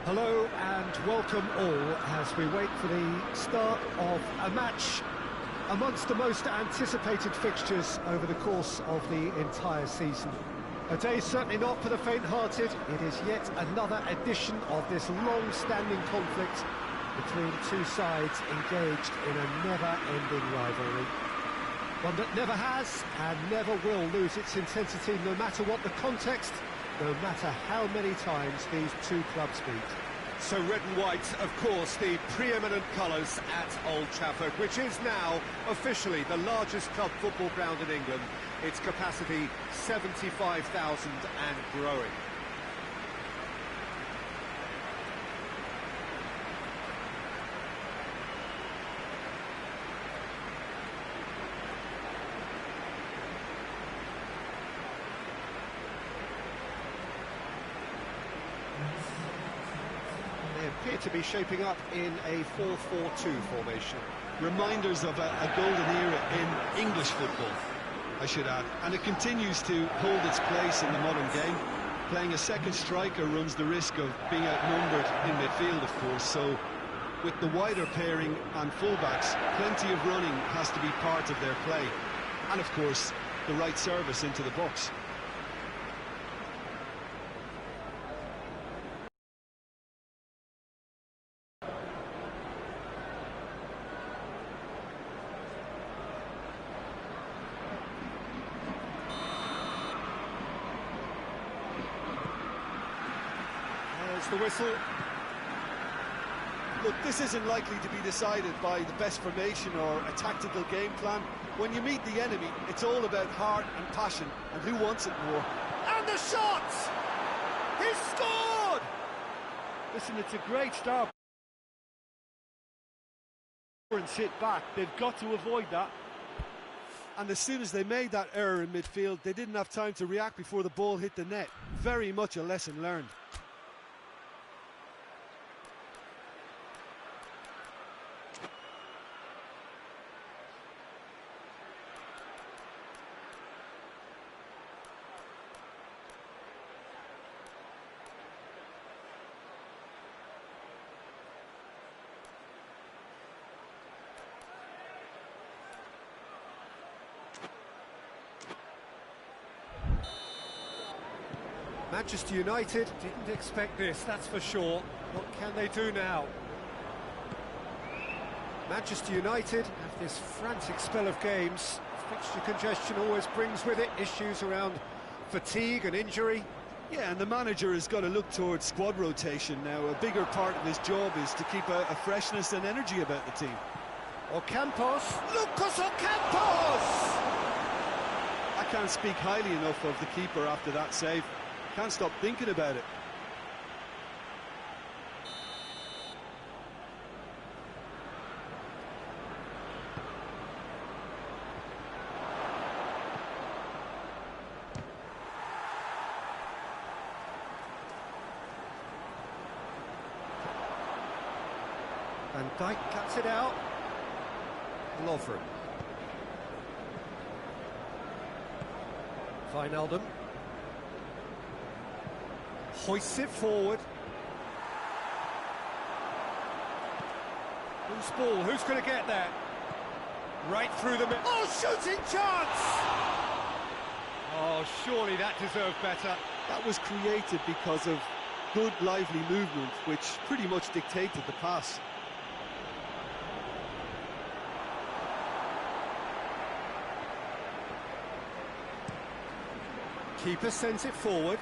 Hello and welcome all as we wait for the start of a match amongst the most anticipated fixtures over the course of the entire season. A day certainly not for the faint-hearted. It is yet another edition of this long-standing conflict between two sides engaged in a never-ending rivalry. One that never has and never will lose its intensity no matter what the context, no matter how many times these two clubs meet. So red and white, of course, the preeminent colours at Old Trafford, which is now officially the largest club football ground in England. Its capacity 75,000 and growing. Appear to be shaping up in a 4-4-2 formation. Reminders of a golden era in English football, I should add. And it continues to hold its place in the modern game. Playing a second striker runs the risk of being outnumbered in midfield, of course, so with the wider pairing and fullbacks, plenty of running has to be part of their play. And of course, the right service into the box. The whistle. Look, this isn't likely to be decided by the best formation or a tactical game plan. When you meet the enemy, it's all about heart and passion, and who wants it more. And the shot! He scored! Listen, it's a great start. And sit back, they've got to avoid that. And as soon as they made that error in midfield, they didn't have time to react before the ball hit the net. Very much a lesson learned. Manchester United didn't expect this, that's for sure. What can they do now? Manchester United have this frantic spell of games. Fixture congestion always brings with it issues around fatigue and injury. Yeah, and the manager has got to look towards squad rotation now. A bigger part of his job is to keep a freshness and energy about the team. Ocampos. Lucas Ocampos! I can't speak highly enough of the keeper after that save. Can't stop thinking about it. Van Dijk cuts it out. Lovren. Wijnaldum. Hoists it forward. Who's ball? Who's going to get that? Right through the middle. Oh, shooting chance! Oh, surely that deserved better. That was created because of good, lively movement, which pretty much dictated the pass. Keeper sends it forward.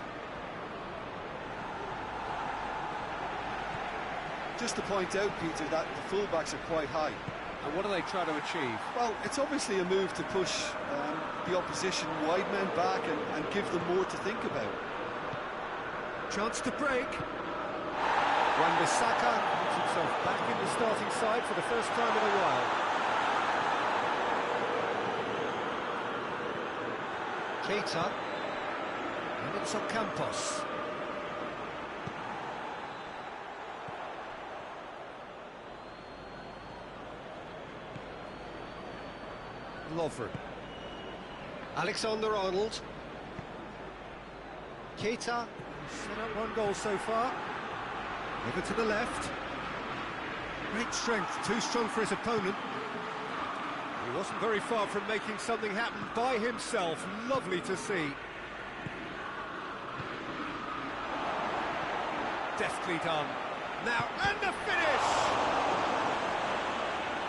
Just to point out, Peter, that the fullbacks are quite high. And what are they trying to achieve? Well, it's obviously a move to push the opposition wide men back and give them more to think about. Chance to break. Wan-Bissaka puts himself back in the starting side for the first time in a while. Keita. And it's Ocampos. Lovren. Alexander-Arnold. Keita, set up one goal so far. Over to the left. Great strength, too strong for his opponent. He wasn't very far from making something happen by himself. Lovely to see. Deftly done. Now, and the finish!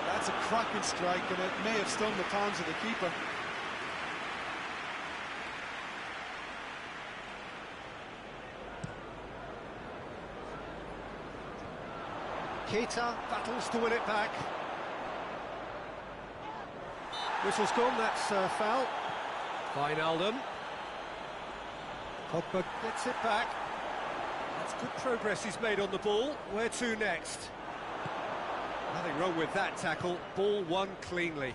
That's a cracking strike, and it may have stung the palms of the keeper. Keita battles to win it back. Whistle's gone, that's foul. Wijnaldum. Pogba gets it back. That's good progress he's made on the ball. Where to next? Nothing wrong with that tackle. Ball won cleanly.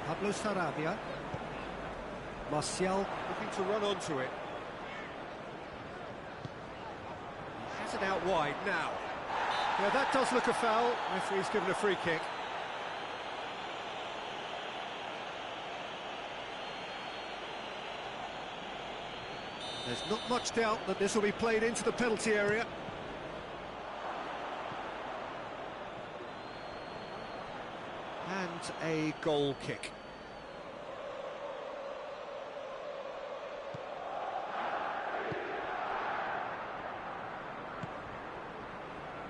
Pablo Sarabia. Martial. Looking to run onto it. He has it out wide now. Yeah, that does look a foul. Referee's given a free kick. There's not much doubt that this will be played into the penalty area. And a goal kick.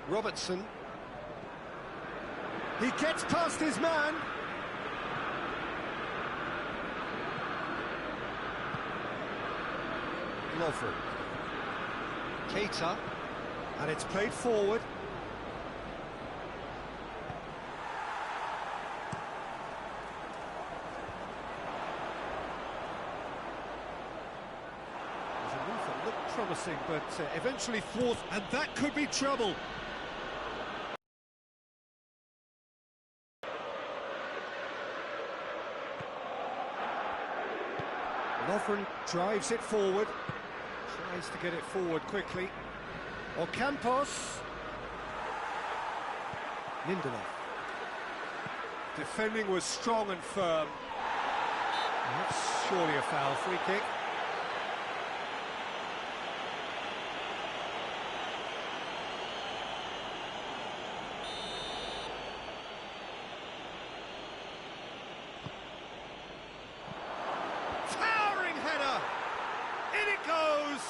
Robertson. He gets past his man. Lovren. Keita. And it's played forward. There's a move that looked promising, but eventually fourth, and that could be trouble. Lovren drives it forward, tries to get it forward quickly. Ocampos. Lindelof. Defending was strong and firm. That's surely a foul. Free kick. In it goes!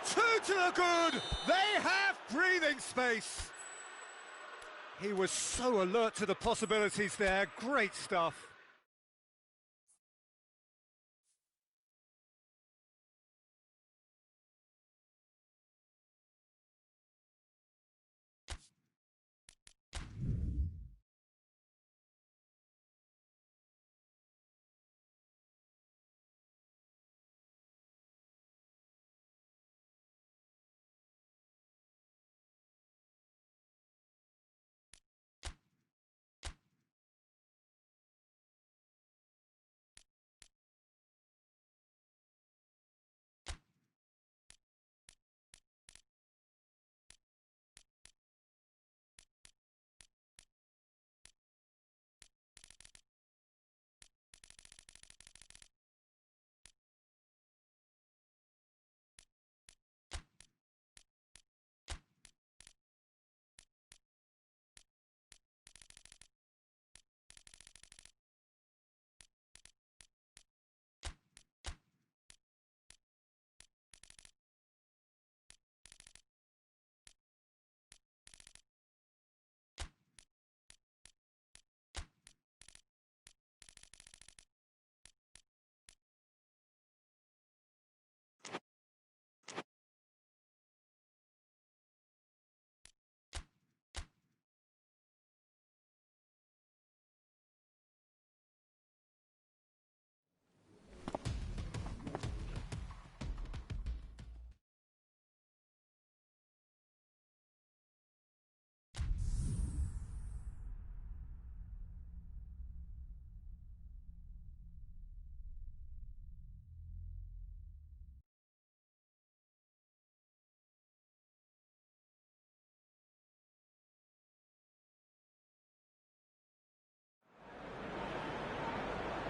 Two to the good! They have breathing space! He was so alert to the possibilities there. Great stuff.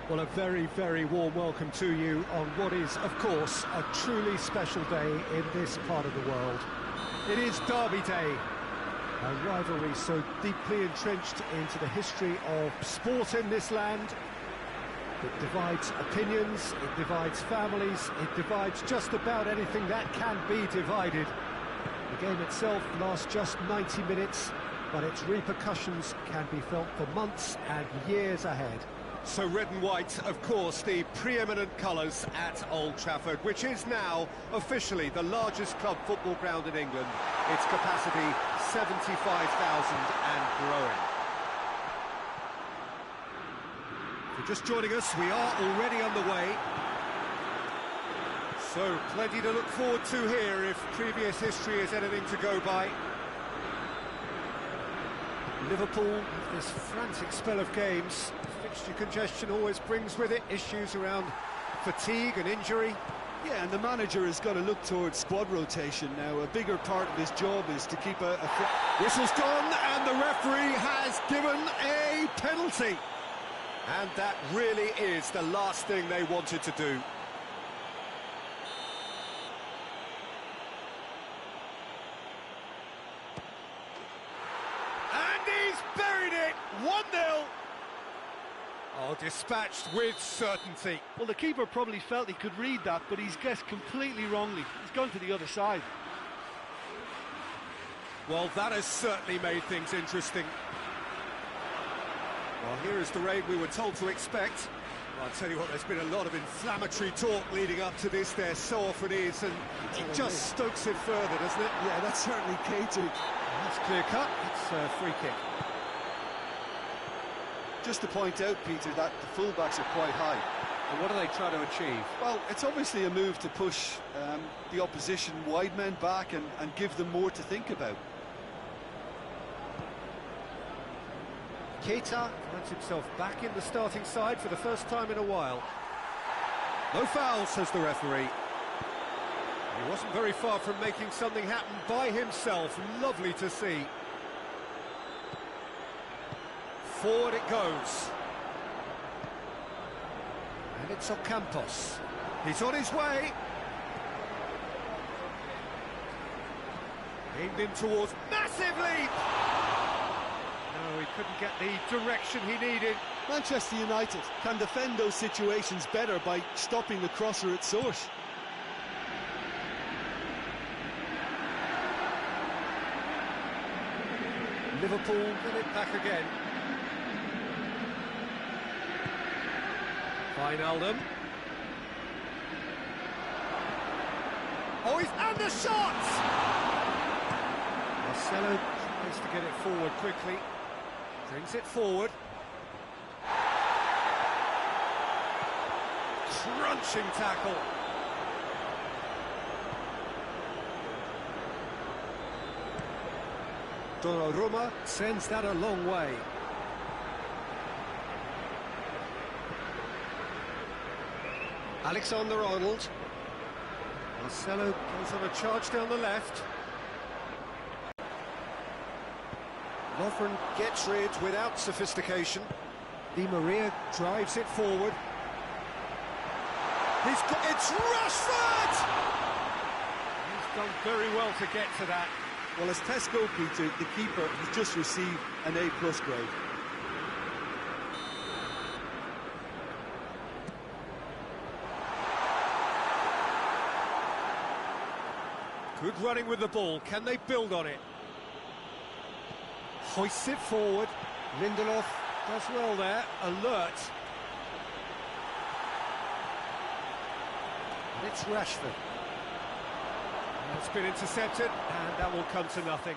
Well, a very, very warm welcome to you on what is, of course, a truly special day in this part of the world. It is Derby Day, a rivalry so deeply entrenched into the history of sport in this land. It divides opinions, it divides families, it divides just about anything that can be divided. The game itself lasts just 90 minutes, but its repercussions can be felt for months and years ahead. So red and white, of course, the preeminent colours at Old Trafford, which is now officially the largest club football ground in England. Its capacity, 75,000 and growing. If you're just joining us, we are already underway. So, plenty to look forward to here if previous history is anything to go by. Liverpool, with this frantic spell of games, fixture congestion always brings with it issues around fatigue and injury. Yeah, and the manager has got to look towards squad rotation now. A bigger part of his job is to keep a Whistle's gone, and the referee has given a penalty. And that really is the last thing they wanted to do. Buried it, 1-0. Oh, dispatched with certainty. Well, the keeper probably felt he could read that, but he's guessed completely wrongly. He's gone to the other side. Well, that has certainly made things interesting. Well, here is the rain we were told to expect. Well, I'll tell you what, there's been a lot of inflammatory talk leading up to this. There so often is, and it just stokes it further, doesn't it? Yeah, that's certainly catered. That's clear cut. It's a free kick. Just to point out, Peter, that the fullbacks are quite high. And what are they trying to achieve? Well, it's obviously a move to push the opposition wide men back and give them more to think about. Keita finds himself back in the starting side for the first time in a while. No foul, says the referee. He wasn't very far from making something happen by himself. Lovely to see. Forward it goes. And it's Ocampos. He's on his way. Aimed in towards... Massive leap! No, he couldn't get the direction he needed. Manchester United can defend those situations better by stopping the crosser at source. Liverpool win it back again. Wijnaldum. Oh, he's... and the shot! Marcelo tries to get it forward quickly. Brings it forward. Crunching tackle. Donnarumma sends that a long way. Alexander-Arnold. Marcelo goes on a charge down the left. Lovren gets rid without sophistication. Di Maria drives it forward. It's Rashford! He's done very well to get to that. Well, as Tesco, Peter, the keeper has just received an A+ grade. Good running with the ball. Can they build on it? Hoists it forward. Lindelof does well there, alert. And it's Rashford. It's been intercepted, and that will come to nothing.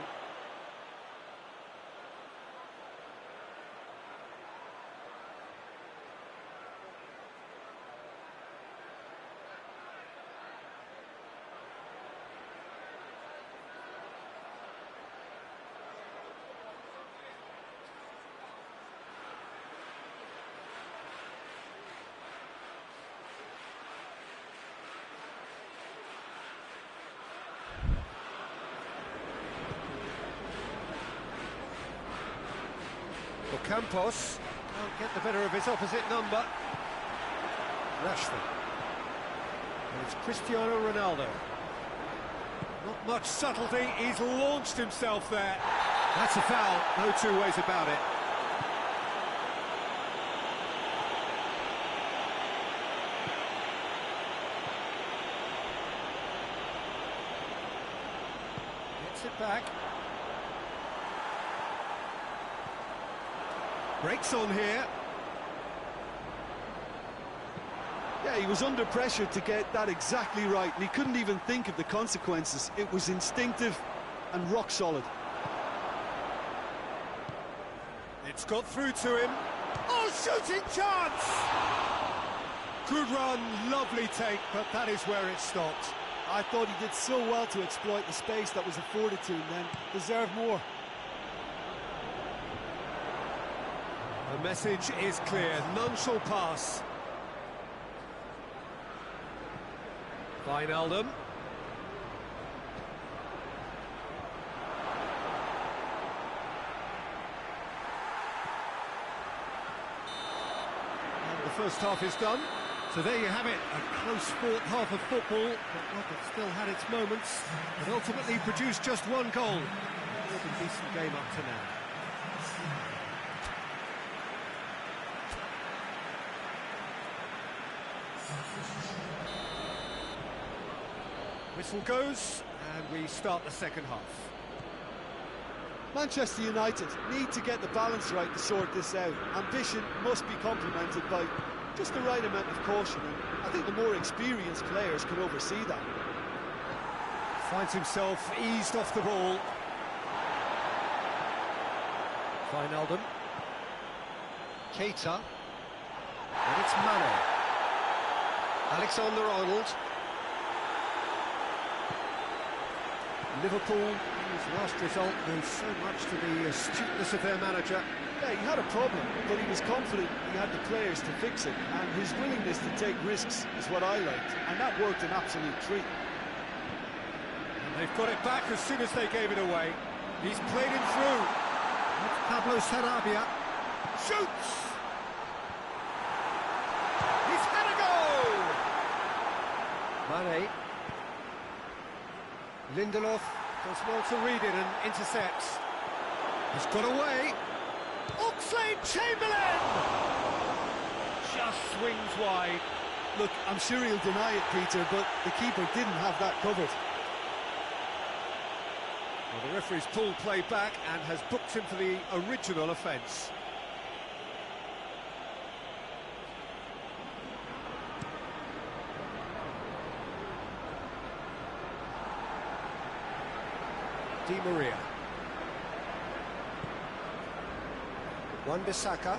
Campos can't get the better of his opposite number. Rashford. And it's Cristiano Ronaldo. Not much subtlety, he's launched himself there. That's a foul, no two ways about it. Gets it back. Breaks on here. Yeah, he was under pressure to get that exactly right, and he couldn't even think of the consequences. It was instinctive and rock solid. It's got through to him. Oh, shooting chance! Good run, lovely take, but that is where it stopped. I thought he did so well to exploit the space that was afforded to him then. Deserved more. The message is clear, none shall pass. Wijnaldum. And the first half is done. So there you have it, a close-fought half of football, but one that still had its moments, but ultimately produced just one goal. It was a decent game up to now. Whistle goes, and we start the second half. Manchester United need to get the balance right to sort this out. Ambition must be complemented by just the right amount of caution, and I think the more experienced players can oversee that. Finds himself eased off the ball. Wijnaldum. Keita. And it's Mane. Alexander-Arnold. Liverpool, whose last result owes so much to the astuteness of their manager. Yeah, he had a problem, but he was confident he had the players to fix it, and his willingness to take risks is what I liked, and that worked an absolute treat. And they've got it back as soon as they gave it away. He's played him through. That's Pablo Sarabia. Shoots! He's had a go! Mane. Lindelof does well to read it and intercepts. He's got away. Oxlade-Chamberlain! Just swings wide. Look, I'm sure he'll deny it, Peter, but the keeper didn't have that covered. Well, the referee's pulled play back and has booked him for the original offence. Di Maria. Wan-Bissaka.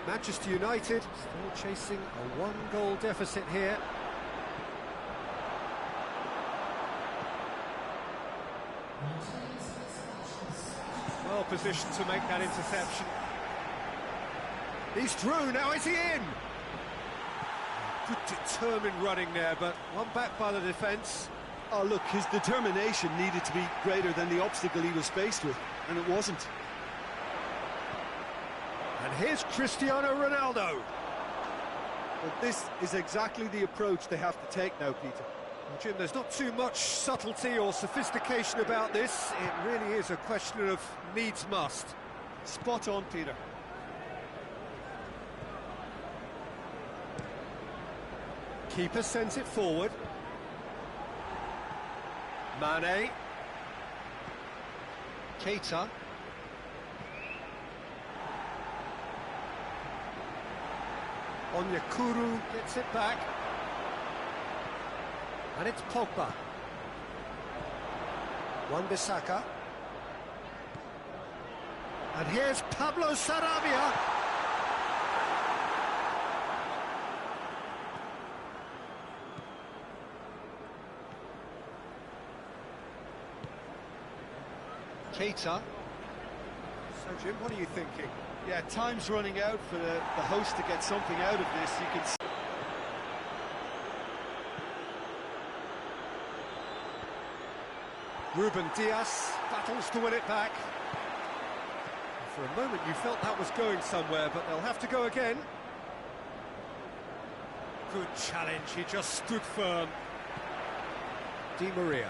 Manchester United still chasing a one-goal deficit here. Well positioned to make that interception. He's through, now is he in? Good determined running there, but one back by the defence. Oh, look, his determination needed to be greater than the obstacle he was faced with, and it wasn't. And here's Cristiano Ronaldo. But this is exactly the approach they have to take now, Peter. Well, Jim, there's not too much subtlety or sophistication about this. It really is a question of needs must. Spot on, Peter. Keeper sends it forward. Mane. Keita. Onyekuru gets it back. And it's Pogba. Wan-Bissaka. And here's Pablo Sarabia. Keita. So, Jim, what are you thinking? Yeah, time's running out for the host to get something out of this. You can see. Ruben Dias battles to win it back. For a moment you felt that was going somewhere, but they'll have to go again. Good challenge, he just stood firm. Di Maria.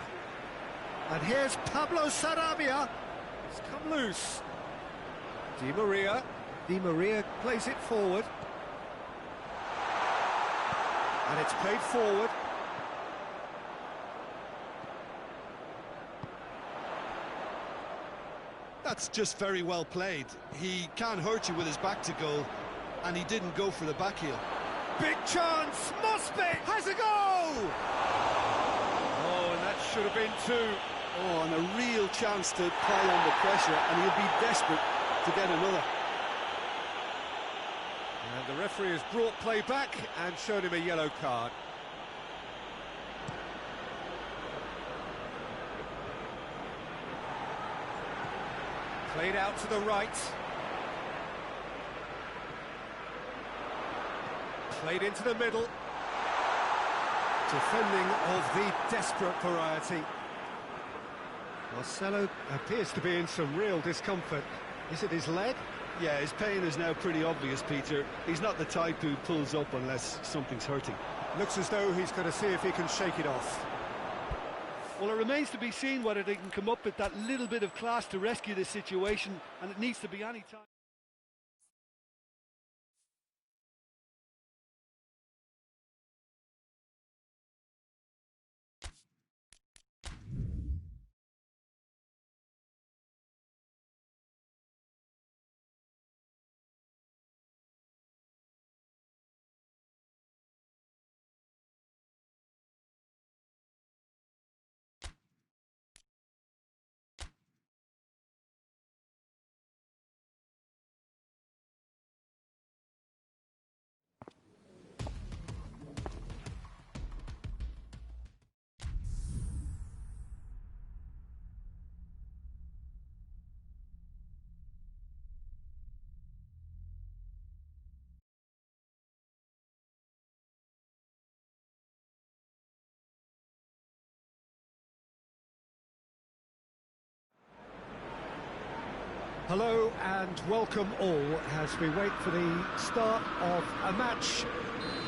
And here's Pablo Sarabia. It's come loose. Di Maria. Di Maria plays it forward. And it's played forward. That's just very well played. He can't hurt you with his back to goal, and he didn't go for the back heel. Big chance! Mosbeck has a goal! Oh, and that should have been two. Oh, and a real chance to pile on the pressure, and he'll be desperate to get another. And the referee has brought play back and shown him a yellow card. Played out to the right. Played into the middle. Defending of the desperate variety. Marcelo appears to be in some real discomfort. Is it his leg? Yeah, his pain is now pretty obvious, Peter. He's not the type who pulls up unless something's hurting. Looks as though he's going to see if he can shake it off. Well, it remains to be seen whether they can come up with that little bit of class to rescue this situation, and it needs to be any time. Hello and welcome all as we wait for the start of a match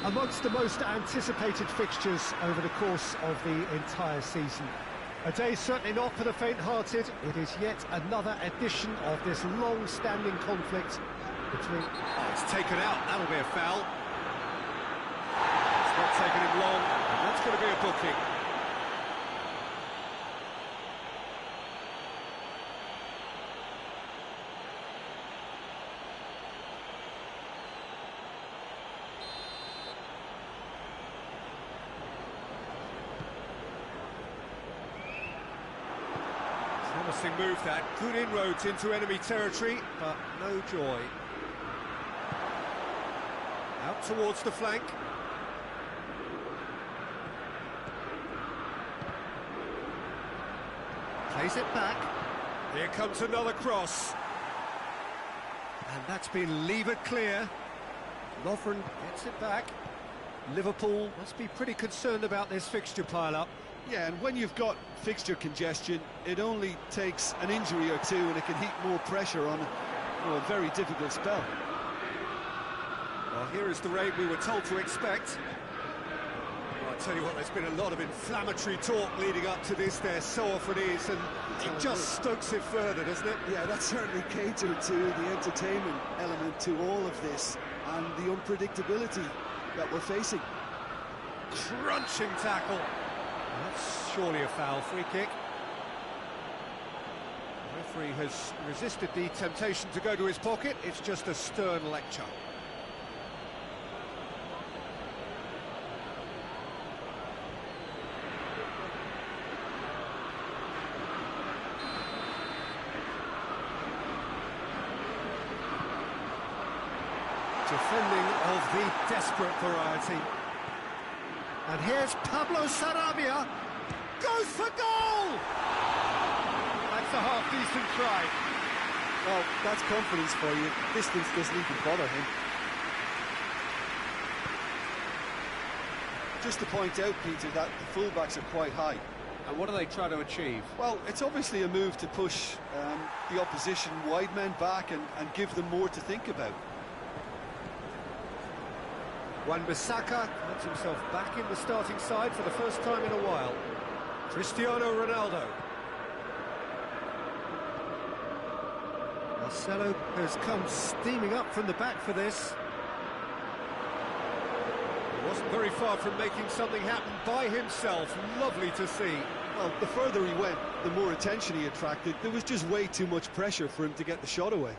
amongst the most anticipated fixtures over the course of the entire season. A day certainly not for the faint-hearted. It is yet another edition of this long-standing conflict between... Oh, it's taken out. That'll be a foul. It's not taken him long, and that's going to be a booking. Promising move that, good inroads into enemy territory, but no joy. Out towards the flank. Plays it back. Here comes another cross. And that's been levered clear. Lovren gets it back. Liverpool must be pretty concerned about this fixture pile-up. Yeah, and when you've got fixture congestion, it only takes an injury or two and it can heap more pressure on a very difficult spell. Well, here is the rain we were told to expect. Well, I'll tell you what, there's been a lot of inflammatory talk leading up to this. There so often is, and it just stokes it further, doesn't it? Yeah, that's certainly catered to the entertainment element to all of this and the unpredictability that we're facing. Crunching tackle. That's surely a foul. Free kick. The referee has resisted the temptation to go to his pocket. It's just a stern lecture. Defending of the desperate variety. And here's Pablo Sarabia. Goes for goal! That's a half-decent try. Well, that's confidence for you. Distance doesn't even bother him. Just to point out, Peter, that the fullbacks are quite high. And what do they try to achieve? Well, it's obviously a move to push the opposition wide men back and give them more to think about. Wan-Bissaka finds himself back in the starting side for the first time in a while. Cristiano Ronaldo. Marcelo has come steaming up from the back for this. He wasn't very far from making something happen by himself. Lovely to see. Well, the further he went, the more attention he attracted. There was just way too much pressure for him to get the shot away.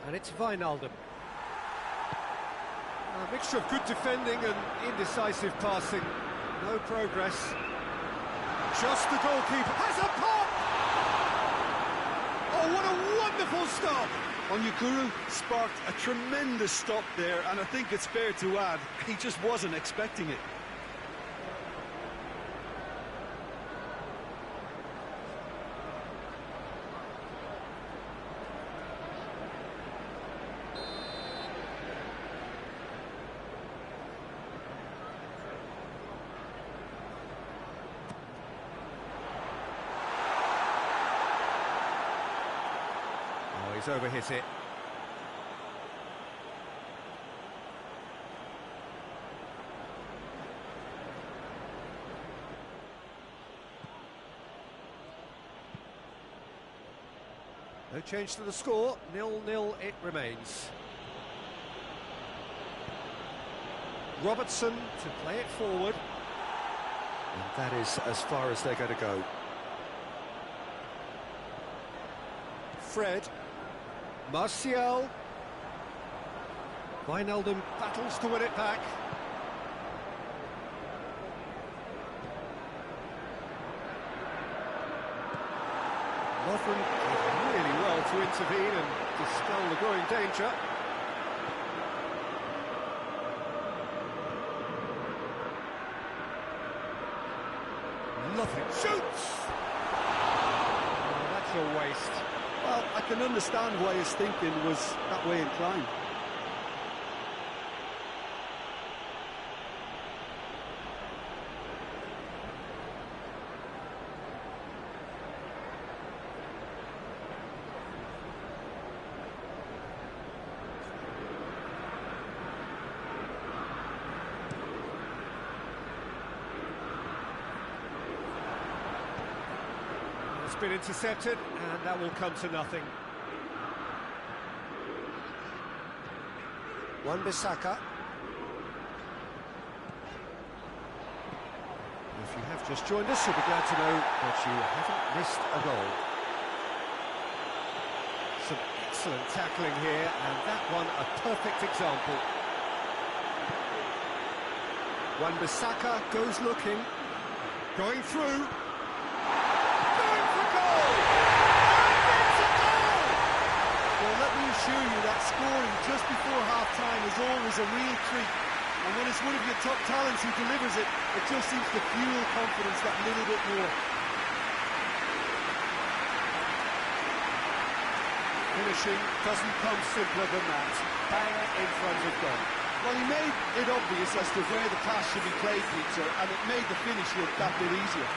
And it's Wijnaldum. A mixture of good defending and indecisive passing. No progress. Just the goalkeeper has a pop! Oh, what a wonderful stop! Onyekuru sparked a tremendous stop there, and I think it's fair to add, he just wasn't expecting it. He's overhit it. No change to the score, 0-0 it remains. Robertson to play it forward. And that is as far as they're going to go. Fred. Martial. Wijnaldum battles to win it back. Lovren did really well to intervene and dispel the growing danger. Lovren shoots! Oh, that's a waste. Well, I can understand why his thinking was that way inclined. It's been intercepted, and that will come to nothing. Wan-Bissaka. If you have just joined us, you'll be glad to know that you haven't missed a goal. Some excellent tackling here, and that one a perfect example. Wan-Bissaka goes looking, going through. Assure you that scoring just before half-time is always a real treat, and when it's one of your top talents who delivers it, it just seems to fuel confidence that little bit more. Finishing doesn't come simpler than that. Bang in front of goal. Well, he made it obvious as to where the pass should be played, Peter, and it made the finish look that bit easier.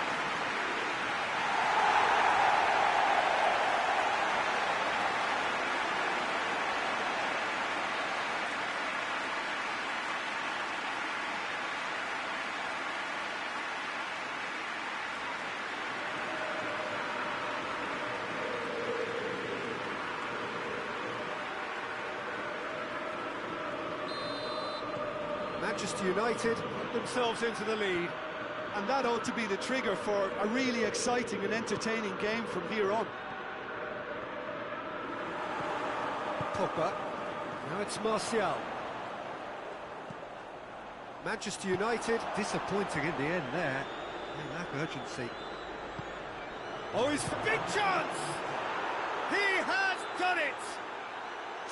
Manchester United put themselves into the lead. And that ought to be the trigger for a really exciting and entertaining game from here on. Pogba. Now it's Martial. Manchester United disappointing in the end there. They lack urgency. Oh, his big chance! He has done it!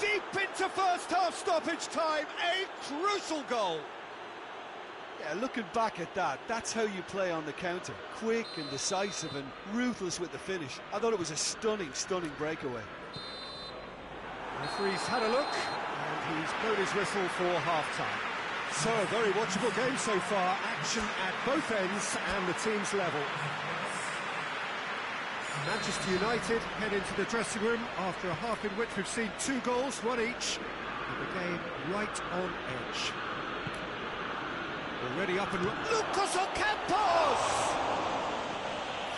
Deep into first half stoppage time, a crucial goal. Yeah, looking back at that, that's how you play on the counter. Quick and decisive and ruthless with the finish. I thought it was a stunning, stunning breakaway. The referee's had a look, and he's blown his whistle for half-time. So, a very watchable game so far. Action at both ends and the team's level. Manchester United head into the dressing room after a half in which we've seen 2 goals, 1 each, and the game right on edge. Already up and Lucas Ocampos!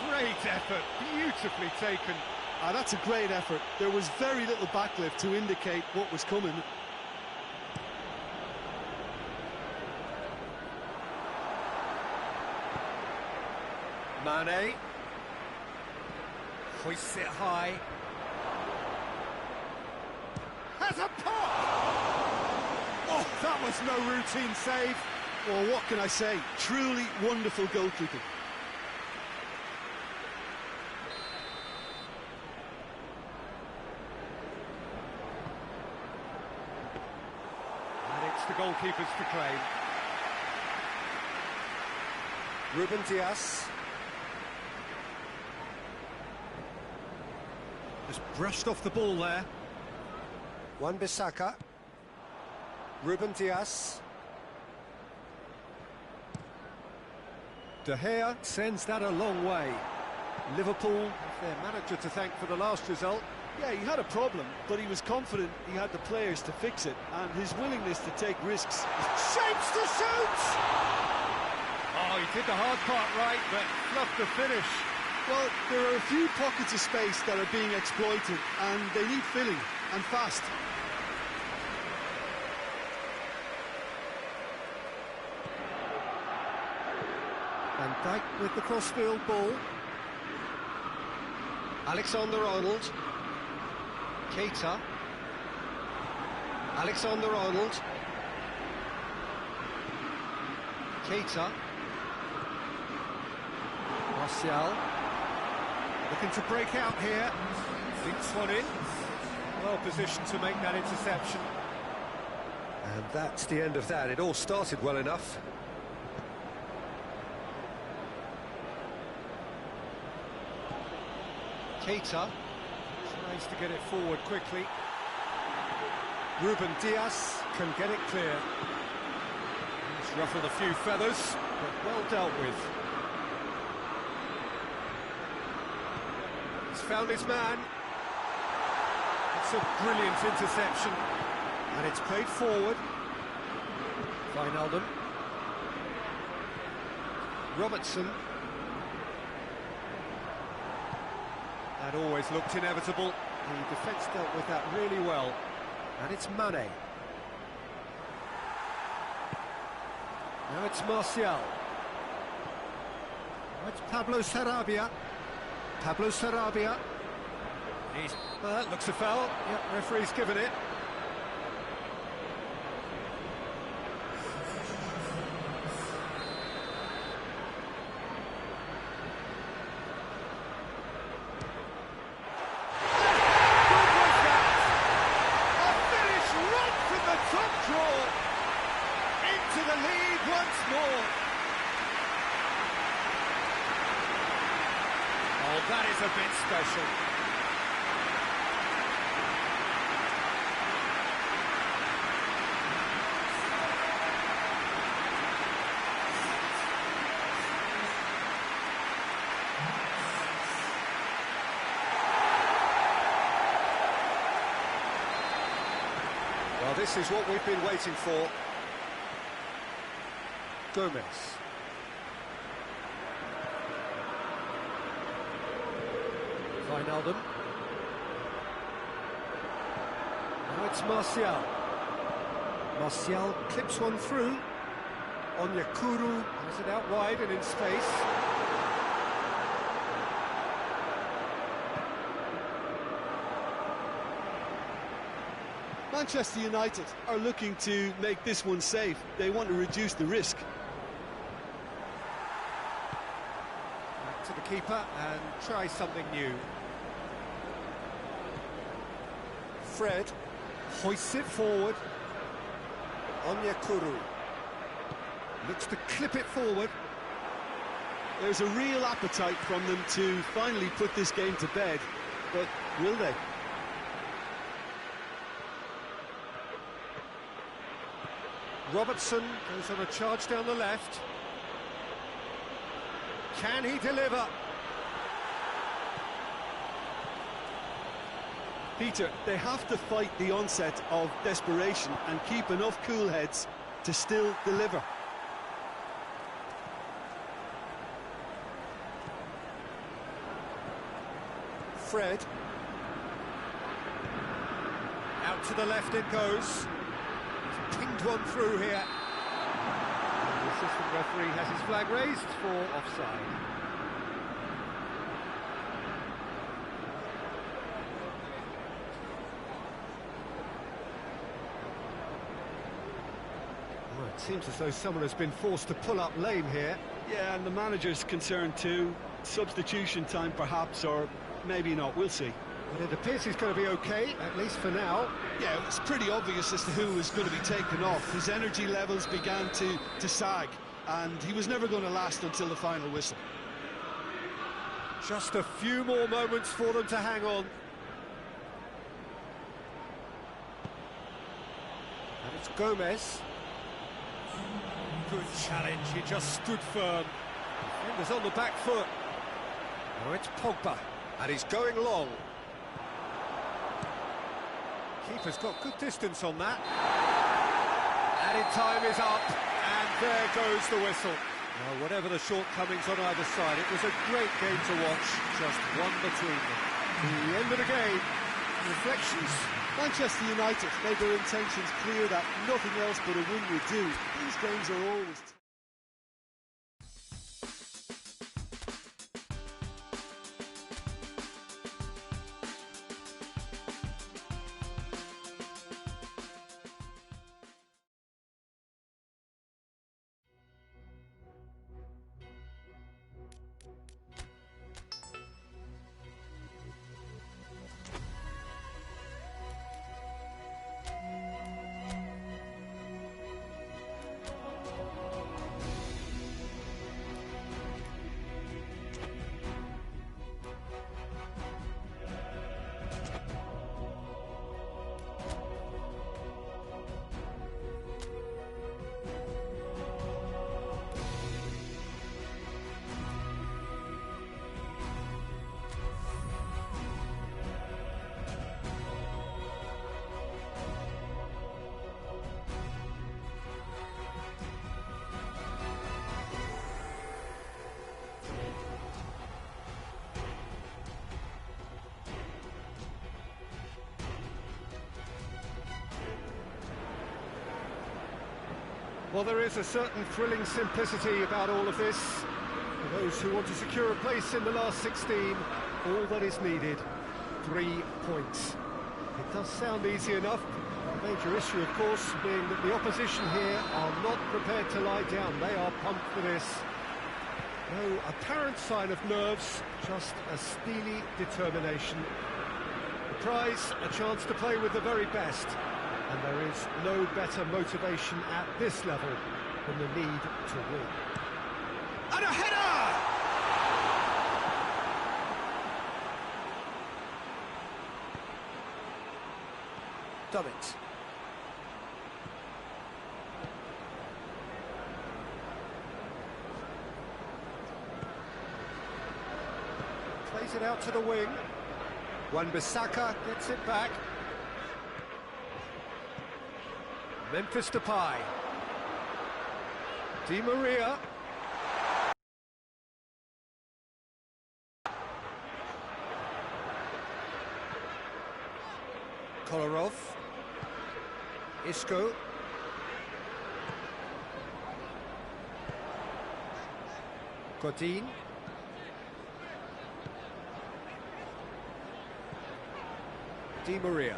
Great effort, beautifully taken. That's a great effort. There was very little backlift to indicate what was coming. Mane hoists it high. Has a pop! Oh, that was no routine save. Well, what can I say? Truly wonderful goalkeeping. And it's the goalkeeper's to claim. Ruben Dias. Just brushed off the ball there. Wan-Bissaka. Ruben Dias. De Gea sends that a long way. Liverpool have their manager to thank for the last result. Yeah, he had a problem, but he was confident he had the players to fix it, and his willingness to take risks. Shapes to shoot! Oh, he did the hard part right, but fluffed the finish. Well, there are a few pockets of space that are being exploited, and they need filling, and fast. Van Dijk with the crossfield ball. Alexander-Arnold. Keita. Alexander-Arnold. Keita. Martial. Looking to break out here. Thinks one in. Well positioned to make that interception. And that's the end of that. It all started well enough. Keita tries to get it forward quickly. Ruben Dias can get it clear. He's ruffled a few feathers, but well dealt with. He's found his man. It's a brilliant interception. And it's played forward. Wijnaldum. Robertson. That always looked inevitable. The defence dealt with that really well. And it's Mane. Now it's Martial. Now it's Pablo Sarabia. Pablo Sarabia. That looks a foul. Yep, referee's given it. That is a bit special. Well, this is what we've been waiting for. Gomez. Wijnaldum. Now it's Martial. Martial clips one through. Onyekuru has it out wide and in space. Manchester United are looking to make this one safe. They want to reduce the risk. Back to the keeper and try something new. Fred hoists it forward. Onyekuru looks to clip it forward. There's a real appetite from them to finally put this game to bed, but will they? Robertson goes on a charge down the left. Can he deliver? Peter, they have to fight the onset of desperation and keep enough cool heads to still deliver. Fred. Out to the left it goes. He's pinged one through here. The assistant referee has his flag raised for offside. Well, it seems as though someone has been forced to pull up lane here. Yeah, and the manager's concerned too. Substitution time perhaps, or maybe not, we'll see. But it appears he's going to be okay, at least for now. Yeah, it's pretty obvious as to who was going to be taken off. His energy levels began to sag, and he was never going to last until the final whistle. Just a few more moments for them to hang on. And it's Gomez. Good challenge, he just stood firm. Defender's on the back foot. Now it's Pogba, and he's going long. Keeper's got good distance on that. Added time is up, and there goes the whistle. Well, whatever the shortcomings on either side, it was a great game to watch, just one between them. The end of the game, reflections. Manchester United made their intentions clear that nothing else but a win would do. These games are always... Well, there is a certain thrilling simplicity about all of this. For those who want to secure a place in the last 16, all that is needed, 3 points. It does sound easy enough. The major issue, of course, being that the opposition here are not prepared to lie down. They are pumped for this. No apparent sign of nerves, just a steely determination. The prize, a chance to play with the very best. And there is no better motivation at this level than the need to win. And a header! Dummett. Plays it out to the wing. Wan-Bissaka gets it back. Memphis Depay. Di Maria. Kolarov. Isco. Godin. Di Maria.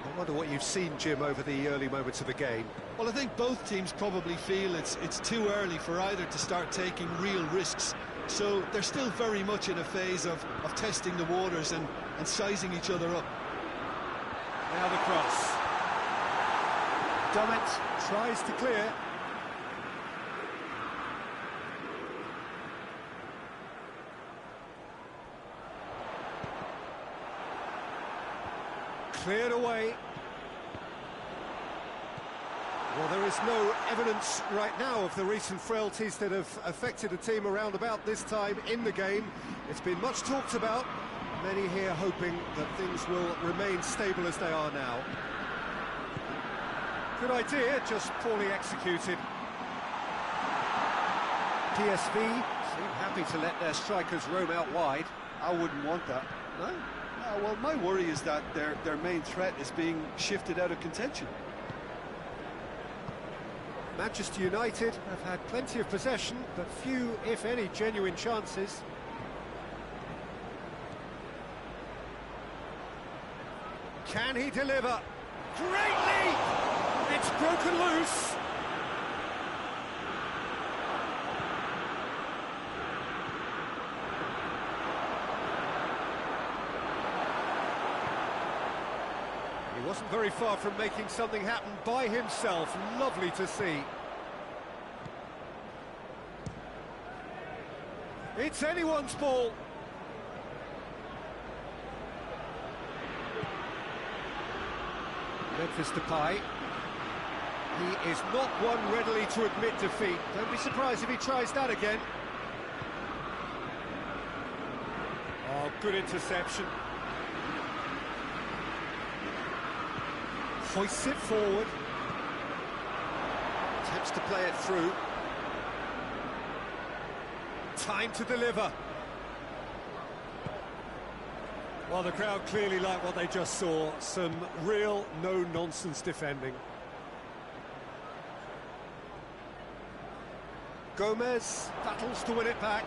I wonder what you've seen, Jim, over the early moments of the game. Well, I think both teams probably feel it's too early for either to start taking real risks. So they're still very much in a phase of testing the waters and sizing each other up. Now the cross. Dummett tries to clear. Cleared away. Well, there is no evidence right now of the recent frailties that have affected the team around about this time in the game. It's been much talked about, Many here hoping that things will remain stable as they are now. Good idea, just poorly executed. PSV seem happy to let their strikers roam out wide. I wouldn't want that. No? No, well, my worry is that their main threat is being shifted out of contention. Manchester United have had plenty of possession, but few, if any, genuine chances. Can he deliver? Great lead! It's broken loose. He wasn't very far from making something happen by himself. Lovely to see. It's anyone's ball. Memphis Depay. He is not one readily to admit defeat. Don't be surprised if he tries that again. Oh, good interception. Hoists it forward. Attempts to play it through. Time to deliver. Well, the crowd clearly like what they just saw. Some real no-nonsense defending. Gomez battles to win it back.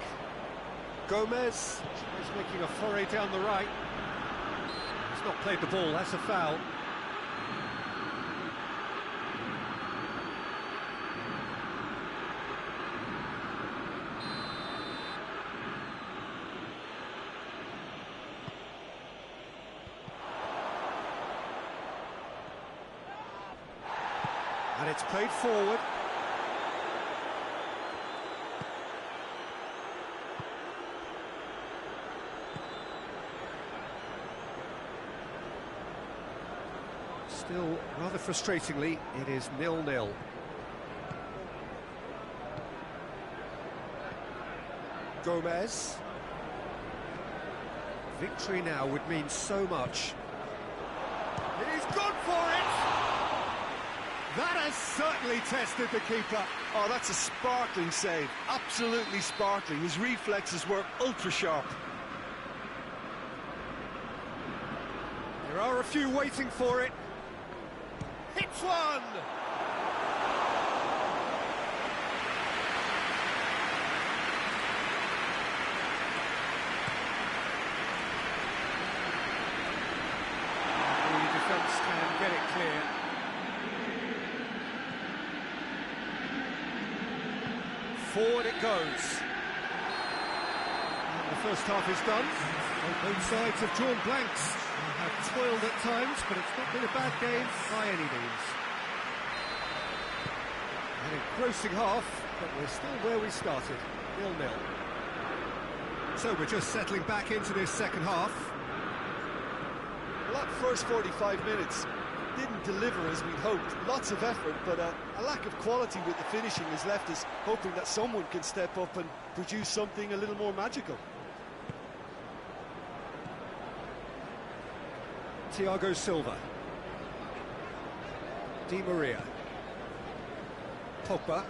Gomez is making a foray down the right. He's not played the ball, that's a foul. And it's played forward. Still, rather frustratingly, it is 0-0. Gomez. Victory now would mean so much. He's gone for it! That has certainly tested the keeper. Oh, that's a sparkling save. Absolutely sparkling. His reflexes were ultra-sharp. There are a few waiting for it. Hits one! The defence can get it clear. Forward it goes. And the first half is done. Both sides have drawn blanks. They have toiled at times, but it's not been a bad game by any means. An engrossing half, but we're still where we started, 0-0. So we're just settling back into this second half. Well, that first 45 minutes didn't deliver as we'd hoped. Lots of effort, but a lack of quality with the finishing has left us hoping that someone can step up and produce something a little more magical. Thiago Silva. Di Maria. Pogba.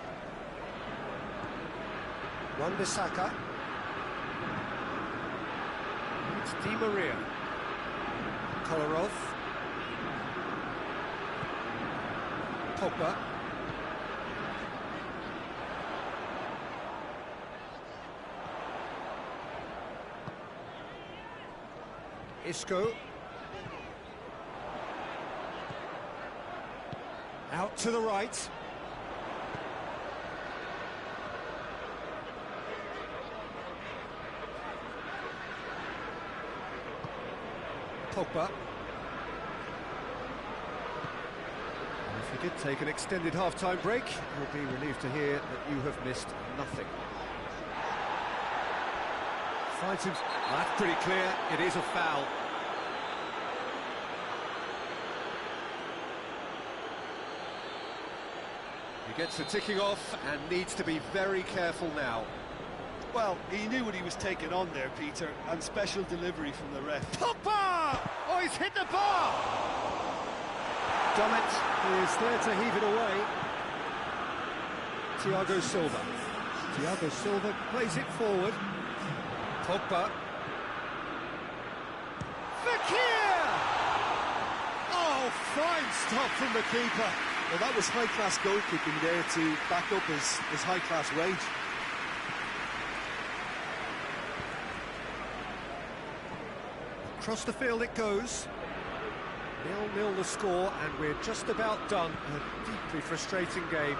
Wan-Bissaka. It's Di Maria. Kolarov. Pogba. Isco. Out to the right. Pogba. And if you did take an extended half-time break, you'll be relieved to hear that you have missed nothing. Finds him. That's pretty clear. It is a foul. He gets the ticking off and needs to be very careful now. Well, he knew what he was taking on there, Peter, and special delivery from the ref. Pogba! Oh, he's hit the bar! Dummett is there to heave it away. Thiago Silva. Thiago Silva plays it forward. Pogba. Fekir! Oh, fine stop from the keeper. Well, that was high-class goalkeeping there to back up his high-class range. Across the field it goes. 0-0 the score, and we're just about done. A deeply frustrating game.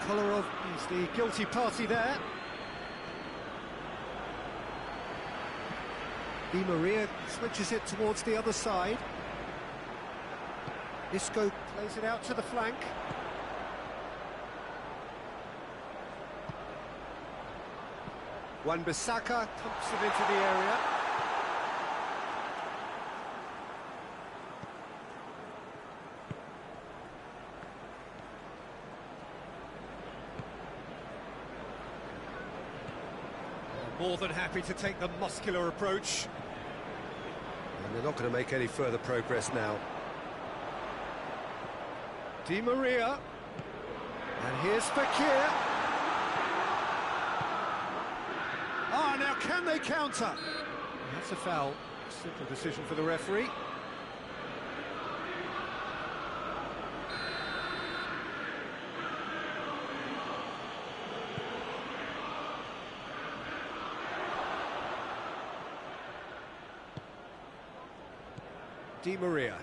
Kolarov is the guilty party there. Di Maria switches it towards the other side. Isco plays it out to the flank. Wan-Bissaka pumps it into the area. More than happy to take the muscular approach. And they're not going to make any further progress now. Di Maria. And here's Fekir. Ah, now can they counter? That's a foul. Simple decision for the referee. Di Maria.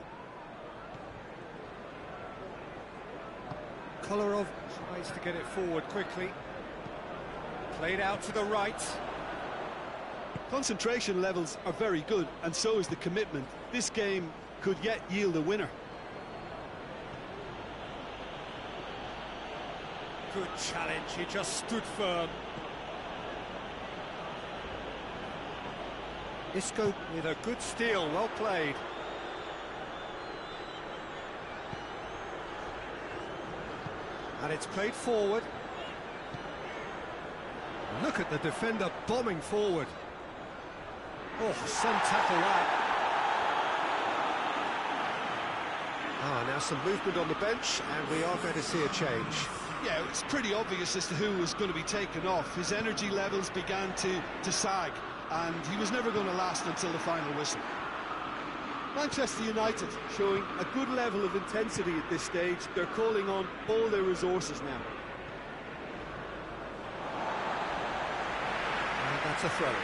Kolarov tries to get it forward quickly. Played out to the right. Concentration levels are very good, and so is the commitment. This game could yet yield a winner. Good challenge, he just stood firm. Isco with a good steal, well played. And it's played forward. Look at the defender bombing forward. Oh, some tackle that. Now some movement on the bench, and we are going to see a change. Yeah, it's pretty obvious as to who was going to be taken off. His energy levels began to sag, and he was never going to last until the final whistle. Manchester United showing a good level of intensity at this stage. They're calling on all their resources now. And that's a throw.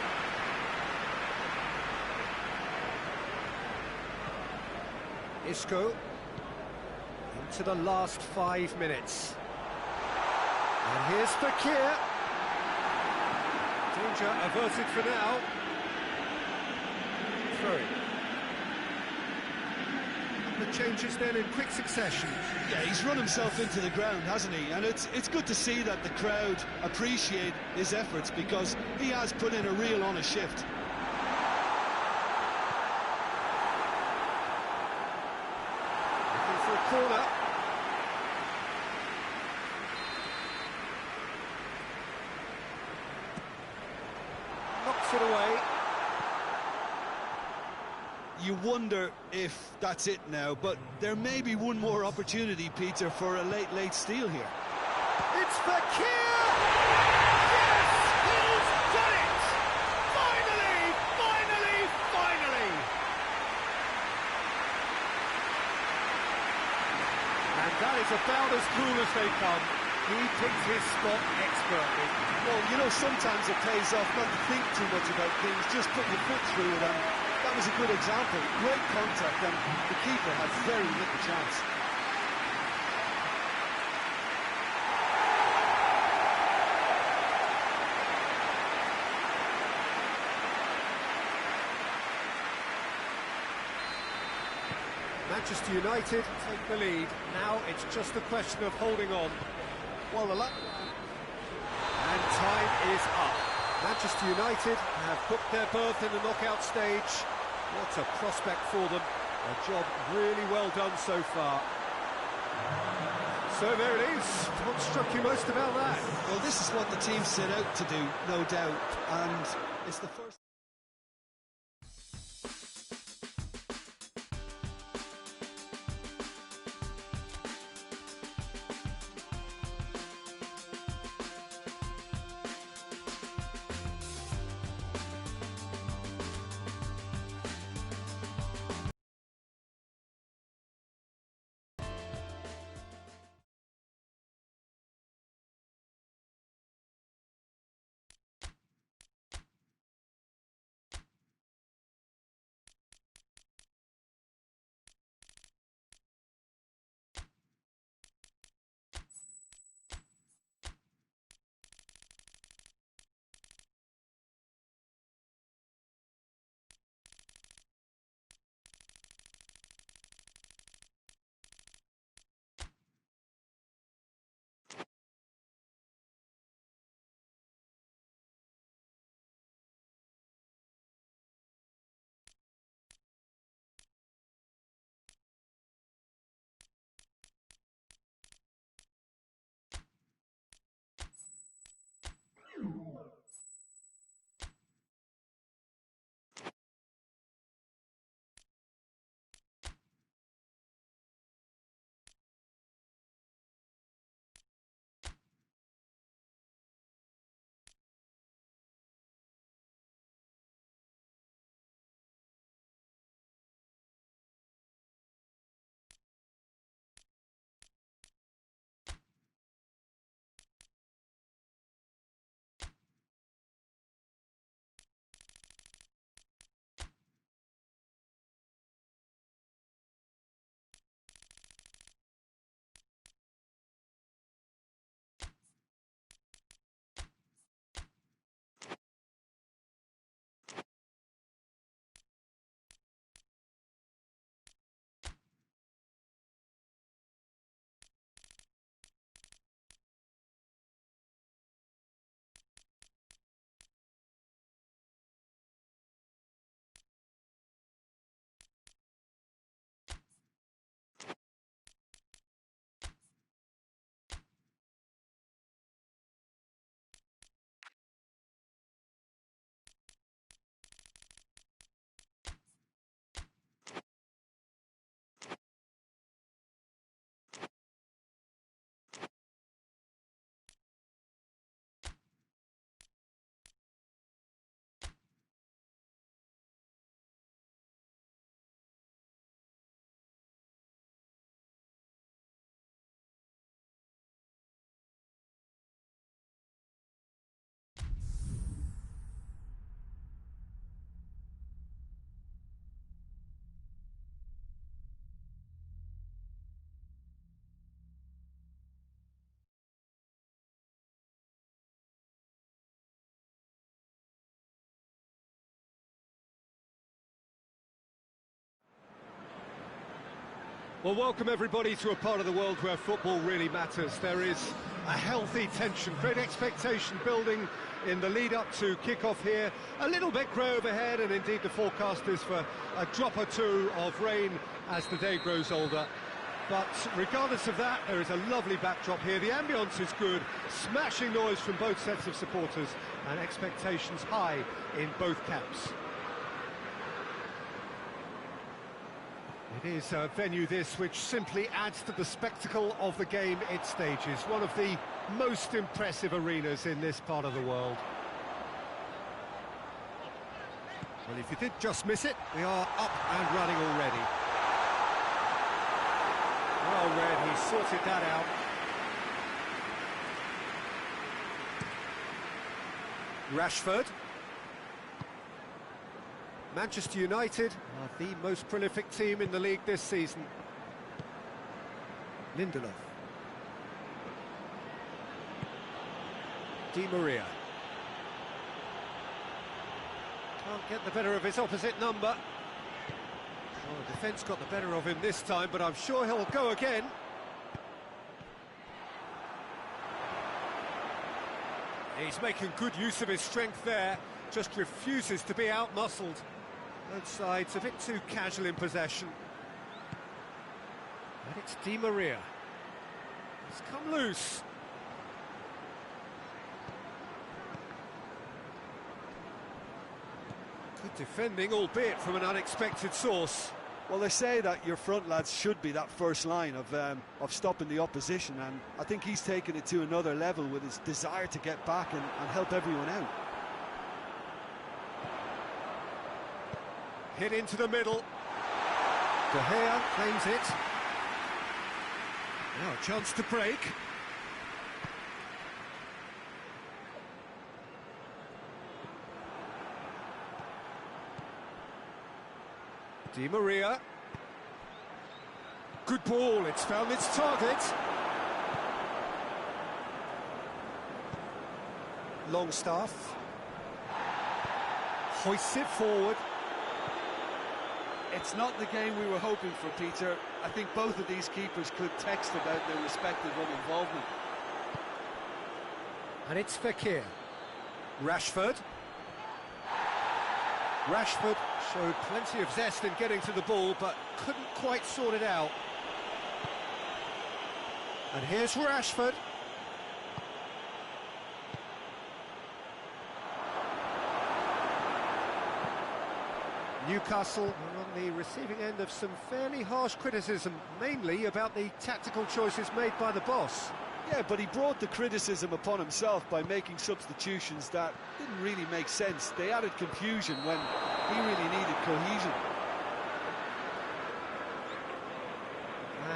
Isco into the last 5 minutes. And here's Fekir. Danger averted for now. Throwing. The changes then in quick succession. Yeah, he's run himself into the ground, hasn't he? And it's good to see that the crowd appreciate his efforts, because he has put in a real honest shift. Looking for a corner. Knocks it away. You wonder if that's it now, but there may be one more opportunity, Peter, for a late steal here. It's Fekir! Yes! He's done it! Finally! Finally! Finally! And that is about as cool as they come. He picked his spot expertly. Well, you know, sometimes it pays off not to think too much about things, just put your foot through it, and that was a good example. Great contact, and the keeper had very little chance. Manchester United take the lead. Now it's just a question of holding on. Well, And time is up. Manchester United have booked their berth in the knockout stage. What a prospect for them. A job really well done so far. So there it is. What struck you most about that? Well, this is what the team set out to do, no doubt, and it's the first... Well, welcome everybody to a part of the world where football really matters. There is a healthy tension, great expectation building in the lead-up to kick-off here. A little bit grey overhead, and indeed the forecast is for a drop or two of rain as the day grows older. But regardless of that, there is a lovely backdrop here. The ambience is good, smashing noise from both sets of supporters, and expectations high in both camps. It is a venue this which simply adds to the spectacle of the game it stages. One of the most impressive arenas in this part of the world. Well, if you did just miss it, we are up and running already. Well read, he sorted that out. Rashford. Manchester United are the most prolific team in the league this season. Lindelof. Di Maria. Can't get the better of his opposite number. Oh, the defence got the better of him this time, but I'm sure he'll go again. He's making good use of his strength there, just refuses to be out-muscled. Both sides a bit too casual in possession. And it's Di Maria. It's come loose. Good defending, albeit from an unexpected source. Well, they say that your front lads should be that first line of stopping the opposition, and I think he's taken it to another level with his desire to get back and help everyone out. Hit into the middle. De Gea claims it. Now a chance to break. Di Maria. Good ball, it's found its target. Longstaff. Hoists it forward. It's not the game we were hoping for, Peter. I think both of these keepers could text about their respective involvement. And it's Fekir. Rashford. Rashford showed plenty of zest in getting to the ball, but couldn't quite sort it out. And here's Rashford. Newcastle are on the receiving end of some fairly harsh criticism, mainly about the tactical choices made by the boss. Yeah, but he brought the criticism upon himself by making substitutions that didn't really make sense. They added confusion when he really needed cohesion.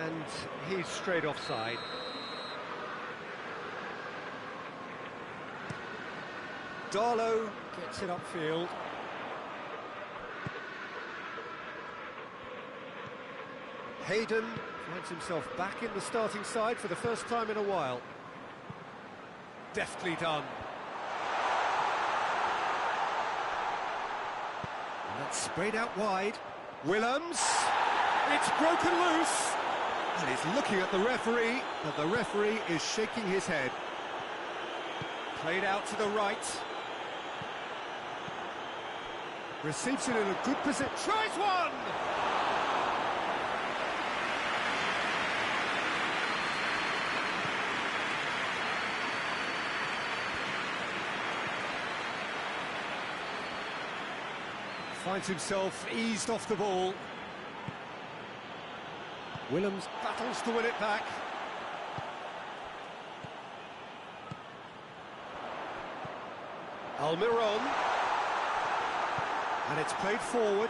And he's straight offside. Darlow gets it upfield. Hayden finds himself back in the starting side for the first time in a while. Deftly done. And that's sprayed out wide. Willems. It's broken loose. And he's looking at the referee, but the referee is shaking his head. Played out to the right. Receives it in a good position. Tries one! Finds himself eased off the ball. Willems battles to win it back. Almiron. And it's played forward.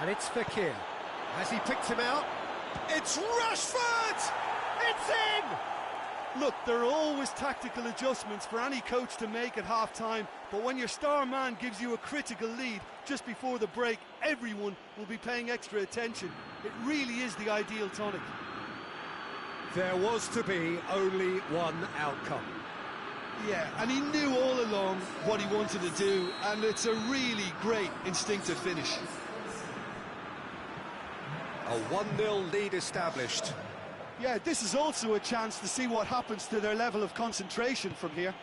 And it's Fekir. Has he picked him out? It's Rashford! It's in! Look, there are always tactical adjustments for any coach to make at half-time, but when your star man gives you a critical lead just before the break, everyone will be paying extra attention. It really is the ideal tonic. There was to be only one outcome. Yeah, and he knew all along what he wanted to do, and it's a really great instinctive finish. A 1-0 lead established. Yeah, this is also a chance to see what happens to their level of concentration from here.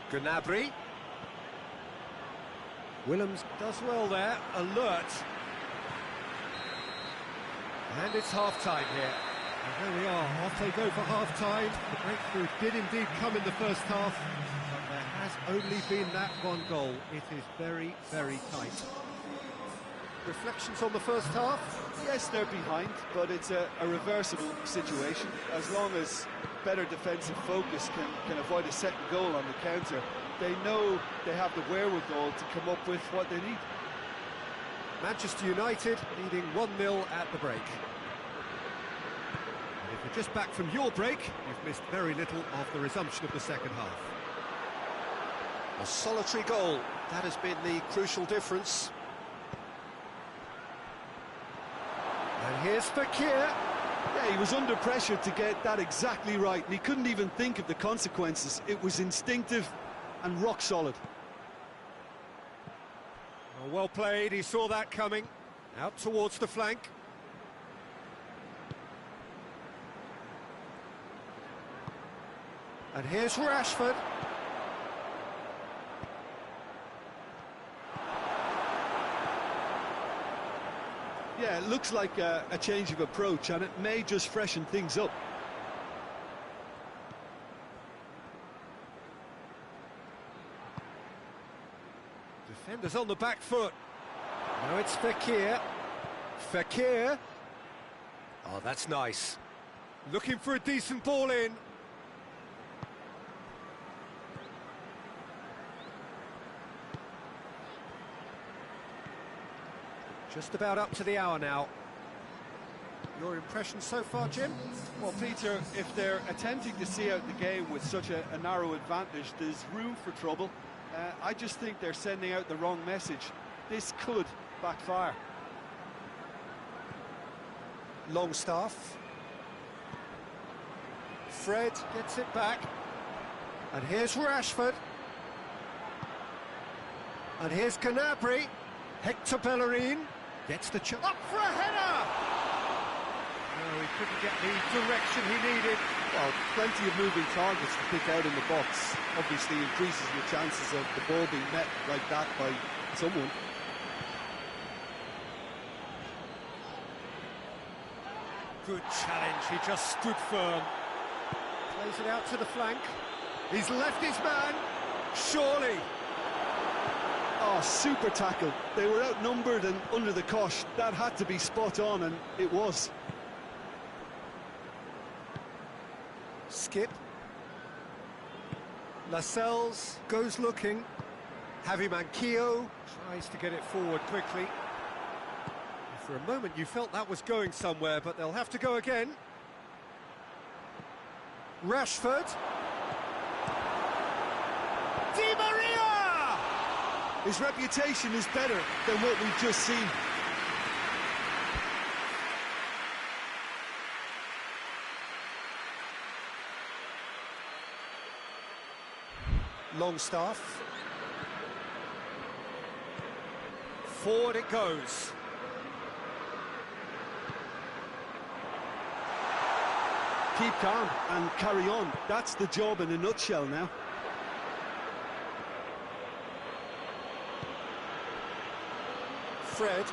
Gnabry. Willems does well there, alert. And it's half-time here. And there we are, off they go for half-time. The breakthrough did indeed come in the first half, but there has only been that one goal. It is very, very tight. Reflections on the first half? Yes, they're behind, but it's a reversible situation. As long as better defensive focus can avoid a second goal on the counter, they know they have the wherewithal to come up with what they need. Manchester United leading 1-0 at the break. And if you're just back from your break, you've missed very little of the resumption of the second half. A solitary goal, that has been the crucial difference. And here's Fekir. Yeah, he was under pressure to get that exactly right, and he couldn't even think of the consequences. It was instinctive and rock solid. Well played, he saw that coming. Out towards the flank. And here's Rashford. Yeah, it looks like a change of approach, and it may just freshen things up. Defenders on the back foot. Now it's Fekir. Fekir. Oh, that's nice. Looking for a decent ball in. Just about up to the hour now. Your impression so far, Jim? Well, Peter, if they're attempting to see out the game with such a narrow advantage, there's room for trouble. I just think they're sending out the wrong message. This could backfire. Longstaff. Fred gets it back. And here's Rashford. And here's Gnabry. Hector Bellerin gets the chance. Up for a header! No, he couldn't get the direction he needed. Well, plenty of moving targets to pick out in the box. Obviously increases your chances of the ball being met like that by someone. Good challenge, he just stood firm. Plays it out to the flank. He's left his man, surely. Oh, super tackle. They were outnumbered and under the cosh. That had to be spot on, and it was. Skip. Lascelles goes looking. Javi Manquillo tries to get it forward quickly. For a moment you felt that was going somewhere, but they'll have to go again. Rashford. Di Maria! His reputation is better than what we've just seen. Longstaff. Forward it goes. Keep calm and carry on. That's the job in a nutshell now. Fred.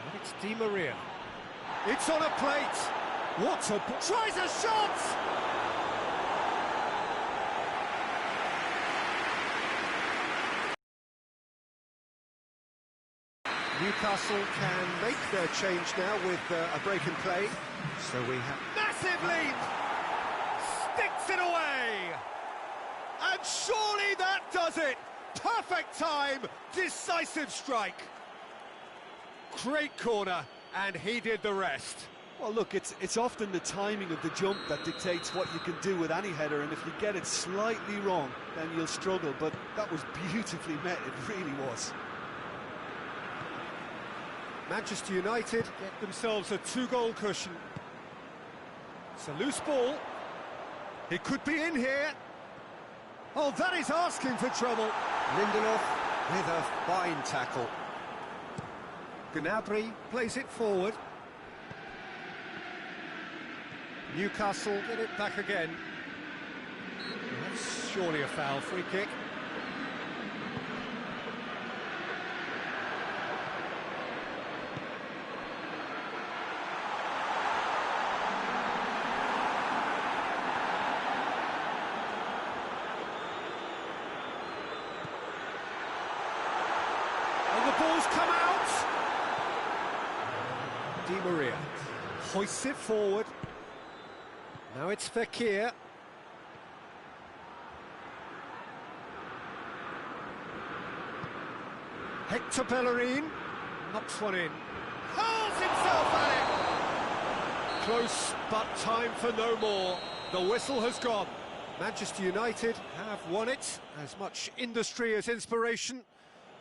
And it's Di Maria. It's on a plate. What a... Tries a shot! Newcastle can make their change now with a break in play. So we have... Massive lead! Sticks it away! And surely that does it! Perfect time, decisive strike. Great corner, and he did the rest. Well, look, it's often the timing of the jump that dictates what you can do with any header, and if you get it slightly wrong, then you'll struggle. But that was beautifully met, it really was. Manchester United Get themselves a two-goal cushion. It's a loose ball. He could be in here. Oh, that is asking for trouble. Lindelof with a fine tackle. Gnabry plays it forward. Newcastle get it back again. That's surely a foul, free kick. And the ball's come out. Di Maria hoists it forward. Now it's Fekir. Hector Bellerin knocks one in. Hurls himself at it. Close, but time for no more. The whistle has gone. Manchester United have won it. As much industry as inspiration.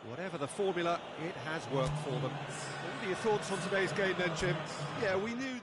Whatever the formula, it has worked for them. What are your thoughts on today's game then, Jim? Yeah, we knew